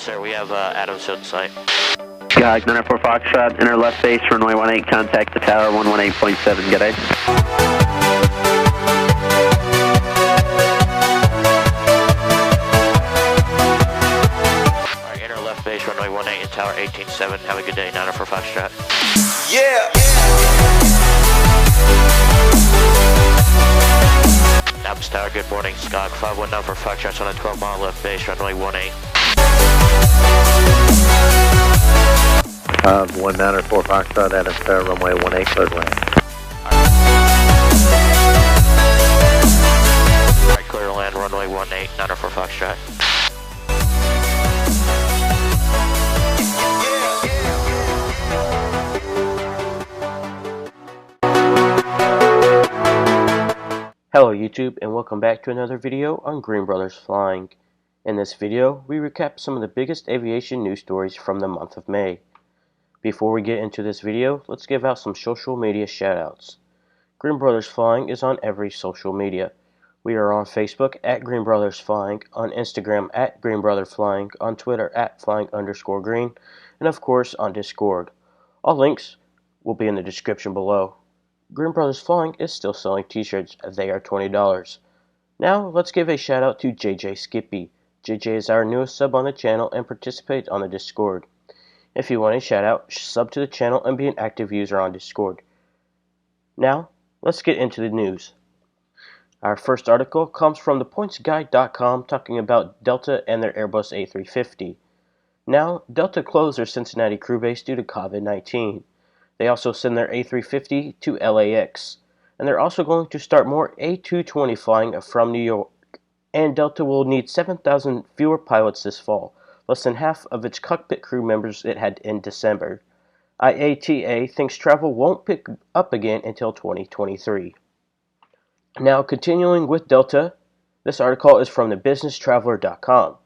sir. We have Adams Hill site. Guide 94 Foxtrot, inner left base, runway 18, contact the tower 118.7, good day. Alright, inner left base, runway 18 and tower 18.7. Have a good day, 94 Foxtrot. Yeah! Adams Tower, good morning. Skog 519 for Foxtrot on a 12-mile left base, runway 18. 194 Foxtrot, Adams Tower, runway 18, cleared land. Alright, clear to land, runway 18, 94 Foxtrot. Hello YouTube, and welcome back to another video on Green Brothers Flying. In this video, we recap some of the biggest aviation news stories from the month of May. Before we get into this video, let's give out some social media shoutouts. Green Brothers Flying is on every social media. We are on Facebook at Green Brothers Flying, on Instagram at Green Brothers Flying, on Twitter at Flying_Green, and of course on Discord. All links will be in the description below. Green Brothers Flying is still selling t-shirts. They are $20. Now, let's give a shout out to JJ Skippy. JJ is our newest sub on the channel and participates on the Discord. If you want a shout out, sub to the channel and be an active user on Discord. Now, let's get into the news. Our first article comes from thepointsguide.com talking about Delta and their Airbus A350. Now, Delta closed their Cincinnati crew base due to COVID-19. They also send their A350 to LAX, and they're also going to start more A220 flying from New York, and Delta will need 7,000 fewer pilots this fall, less than half of its cockpit crew members it had in December. IATA thinks travel won't pick up again until 2023. Now, continuing with Delta, this article is from thebusinesstraveler.com.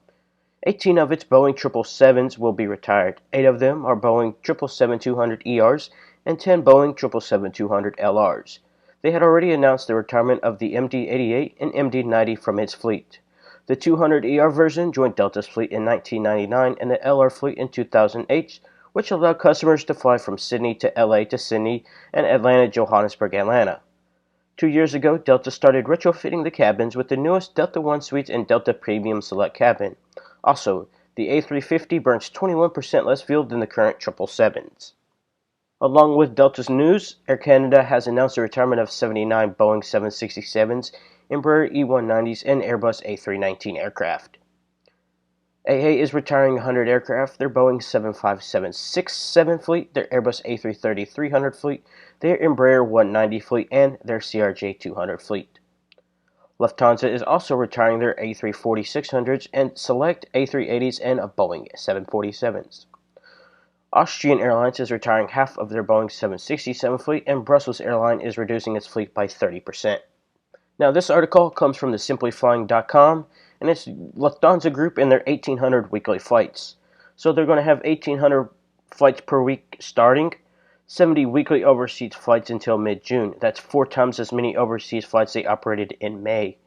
18 of its Boeing 777s will be retired. 8 of them are Boeing 777-200ERs and 10 Boeing 777-200LRs. They had already announced the retirement of the MD-88 and MD-90 from its fleet. The 200ER version joined Delta's fleet in 1999 and the LR fleet in 2008, which allowed customers to fly from Sydney to LA to Sydney and Atlanta, Johannesburg, Atlanta. 2 years ago, Delta started retrofitting the cabins with the newest Delta One Suites and Delta Premium Select cabin. Also, the A350 burns 21% less fuel than the current 777s. Along with Delta's news, Air Canada has announced the retirement of 79 Boeing 767s, Embraer E190s, and Airbus A319 aircraft. AA is retiring 100 aircraft, their Boeing 757-67 fleet, their Airbus A330-300 fleet, their Embraer 190 fleet, and their CRJ-200 fleet. Lufthansa is also retiring their A340-600s and select A380s and Boeing 747s. Austrian Airlines is retiring half of their Boeing 767 fleet, and Brussels Airlines is reducing its fleet by 30%. Now, this article comes from the simplyflying.com, and it's Lufthansa Group and their 1,800 weekly flights. So they're going to have 1,800 flights per week starting, 70 weekly overseas flights until mid-June. That's 4 times as many overseas flights they operated in May.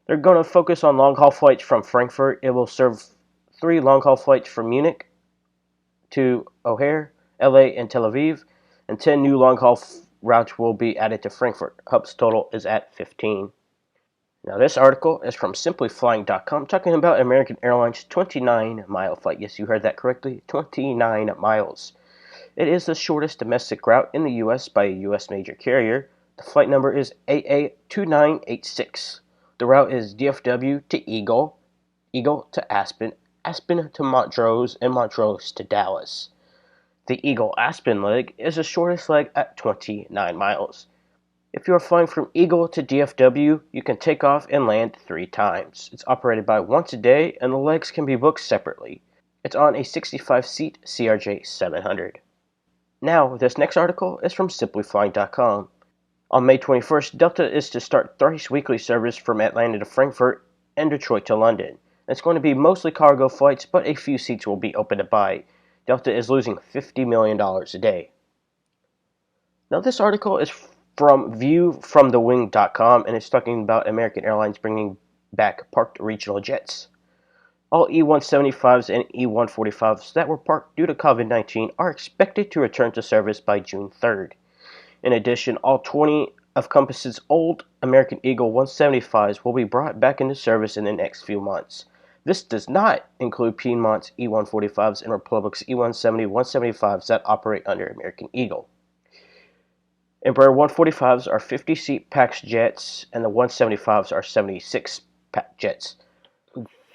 They're going to focus on long-haul flights from Frankfurt. It will serve 3 long-haul flights from Munich to O'Hare, LA, and Tel Aviv, and 10 new long-haul routes will be added to Frankfurt. Hub's total is at 15. Now, this article is from simplyflying.com talking about American Airlines' 29-mile flight. Yes, you heard that correctly, 29 miles. It is the shortest domestic route in the U.S. by a U.S. major carrier. The flight number is AA2986. The route is DFW to Eagle, Eagle to Aspen, Aspen to Montrose, and Montrose to Dallas. The Eagle-Aspen leg is the shortest leg at 29 miles. If you are flying from Eagle to DFW, you can take off and land 3 times. It's operated by once a day, and the legs can be booked separately. It's on a 65-seat CRJ-700. Now, this next article is from simplyflying.com. On May 21st, Delta is to start thrice weekly service from Atlanta to Frankfurt and Detroit to London. It's going to be mostly cargo flights, but a few seats will be open to buy. Delta is losing $50 million a day. Now, this article is from viewfromthewing.com, and it's talking about American Airlines bringing back parked regional jets. All E-175s and E-145s that were parked due to COVID-19 are expected to return to service by June 3rd. In addition, all 20 of Compass's old American Eagle 175s will be brought back into service in the next few months. This does not include Piedmont's E-145s and Republic's E-170 175s that operate under American Eagle. Embraer 145s are 50-seat PAX jets, and the 175s are 76-pack jets.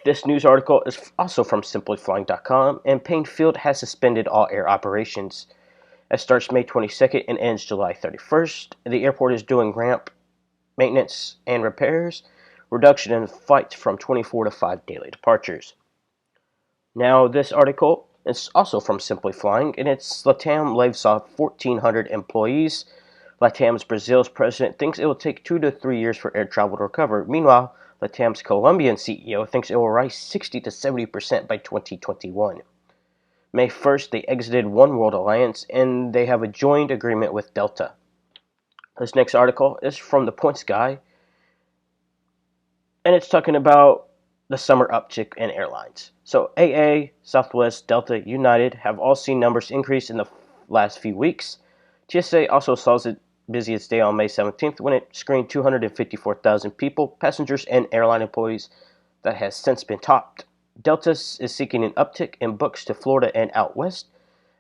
This news article is also from simplyflying.com, and Payne Field has suspended all air operations. It starts May 22nd and ends July 31st. The airport is doing ramp maintenance and repairs, reduction in flights from 24 to 5 daily departures. Now, this article is also from Simply Flying, and it's LATAM lays off 1,400 employees. LATAM's Brazil's president thinks it will take 2 to 3 years for air travel to recover. Meanwhile, LATAM's Colombian CEO thinks it will rise 60 to 70% by 2021. May 1st, they exited One World Alliance, and they have a joint agreement with Delta. This next article is from The Points Guy, and it's talking about the summer uptick in airlines. So AA, Southwest, Delta, United have all seen numbers increase in the last few weeks. TSA also saw its busiest day on May 17th when it screened 254,000 people, passengers, and airline employees that has since been topped. Delta is seeking an uptick in books to Florida and out west,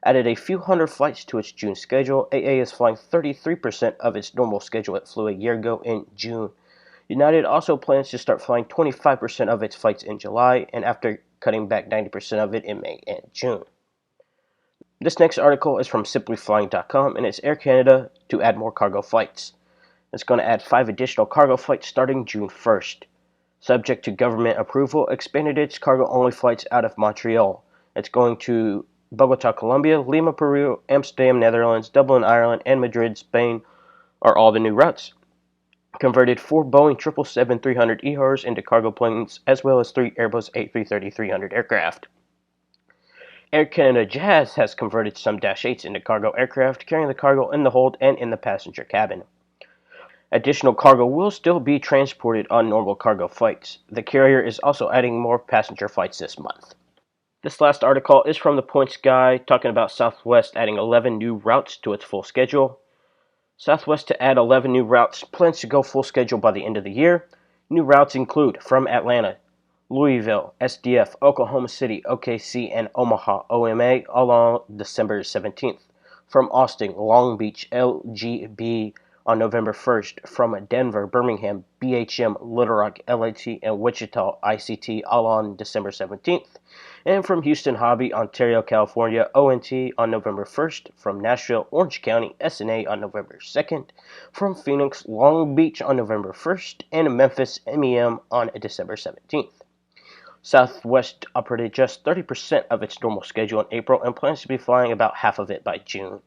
added a few hundred flights to its June schedule. AA is flying 33% of its normal schedule it flew a year ago in June. United also plans to start flying 25% of its flights in July, and after cutting back 90% of it in May and June. This next article is from simplyflying.com, and it's Air Canada to add more cargo flights. It's going to add 5 additional cargo flights starting June 1st. Subject to government approval, expanded its cargo-only flights out of Montreal. It's going to Bogota, Colombia, Lima, Peru, Amsterdam, Netherlands, Dublin, Ireland, and Madrid, Spain are all the new routes. Converted 4 Boeing 777-300 ERs into cargo planes, as well as 3 Airbus A330-300 aircraft. Air Canada Jazz has converted some Dash 8s into cargo aircraft, carrying the cargo in the hold and in the passenger cabin. Additional cargo will still be transported on normal cargo flights. The carrier is also adding more passenger flights this month. This last article is from The Points Guy, talking about Southwest adding 11 new routes to its full schedule. Southwest to add 11 new routes, plans to go full schedule by the end of the year. New routes include from Atlanta, Louisville, SDF, Oklahoma City, OKC, and Omaha, OMA, all on December 17th. From Austin, Long Beach, LGB, on November 1st, from Denver, Birmingham, BHM, Little Rock, LAT, and Wichita, ICT, all on December 17th. And from Houston, Hobby, Ontario, California, ONT, on November 1st. From Nashville, Orange County, SNA, on November 2nd. From Phoenix, Long Beach, on November 1st. And Memphis, MEM, on December 17th. Southwest operated just 30% of its normal schedule in April and plans to be flying about half of it by June.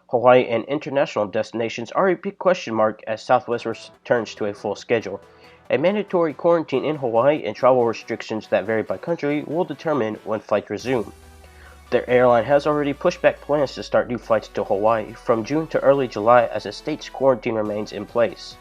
Hawaii and international destinations are a big question mark as Southwest returns to a full schedule. A mandatory quarantine in Hawaii and travel restrictions that vary by country will determine when flights resume. Their airline has already pushed back plans to start new flights to Hawaii from June to early July as the state's quarantine remains in place.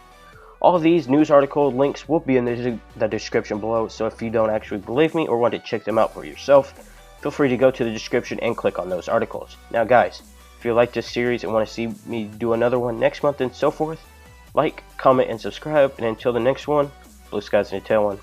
All of these news article links will be in the description below, so if you don't actually believe me or want to check them out for yourself, feel free to go to the description and click on those articles. Now guys, if you like this series and want to see me do another one next month and so forth, like, comment, and subscribe, and until the next one, blue skies and a tail one.